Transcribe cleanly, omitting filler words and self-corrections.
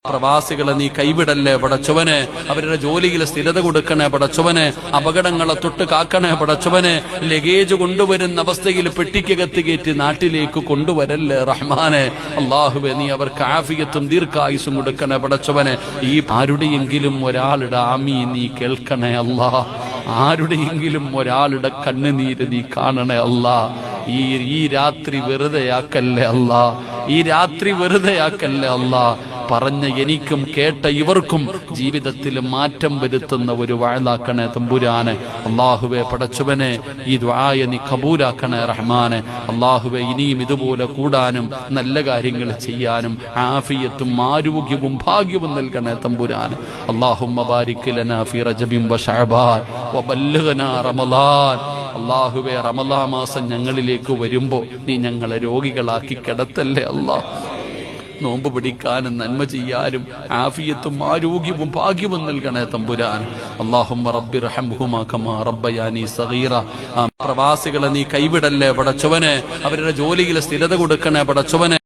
പ്രവാസികളെ നീ കൈവിടല്ലേ പടച്ചവനെ, അവരുടെ ജോലിയിൽ സ്ഥിരത കൊടുക്കണേ പടച്ചവനെ, അപകടങ്ങളെ തൊട്ട് കാക്കണേ പടച്ചവനെ, ലഗേജ് കൊണ്ടുവരുന്ന അവസ്ഥയിൽ പെട്ടിക്കകത്ത് കയറ്റി നാട്ടിലേക്ക് കൊണ്ടുവരല്ലേ റഹ്മാനെ. അള്ളാഹുവെ നീ അവർക്ക് ആഫിയത്തും ദീർഘായുസും കൊടുക്കണേ പടച്ചവനെ. ഈ ആരുടെയെങ്കിലും ഒരാളുടെ ആമീൻ നീ കേൾക്കണേ അല്ലാ, ആരുടെയെങ്കിലും ഒരാളുടെ കണ്ണുനീര് നീ കാണണേ അല്ലാ. ഈ രാത്രി വെറുതെയാക്കല്ലേ അല്ലാ, ഈ രാത്രി വെറുതെയാക്കല്ലേ അല്ലാ. പറഞ്ഞ എനിക്കും കേട്ട ഇവർക്കും ജീവിതത്തിൽ മാറ്റം വരുത്തുന്ന ഒരു വാഴലാക്കണേ തമ്പുരാനെ. അള്ളാഹുവെ പടച്ചവനെ, ഈ ദുആയെ നീ കബൂലാക്കണേ റഹ്മാനെ. അള്ളാഹുവെ ഇനിയും ഇതുപോലെ കൂടാനും നല്ല കാര്യങ്ങൾ ചെയ്യാനും ആഫിയത്തും ആരോഗ്യവും ഭാഗ്യവും നൽകണേ തമ്പുരാനെ. അല്ലാഹുമ്മ ബാരിക് ലനാ ഫീ റജബിൻ വ ശഅബാൻ വബല്ലിഗ്നാ റമളാൻ. അള്ളാഹുവെ റമളാൻ മാസം ഞങ്ങളിലേക്ക് വരുമ്പോ നീ ഞങ്ങളെ രോഗികളാക്കി കിടത്തല്ലേ അല്ലാഹ്. നോമ്പ് പിടിക്കാനും നന്മ ചെയ്യാനും ആഫിയത്തും ആരോഗ്യവും ഭാഗ്യവും നൽകണേ തമ്പുരാൻ. അല്ലാഹുമ്മ റബ്ബി റഹ്ംഹുമാ കമാ റബ്ബയാനി സഗീറ. പ്രവാസികളെ നീ കൈവിടല്ലേ പടച്ചവനെ, അവരുടെ ജോലിയിൽ സ്ഥിരത കൊടുക്കണേ പടച്ചവനെ.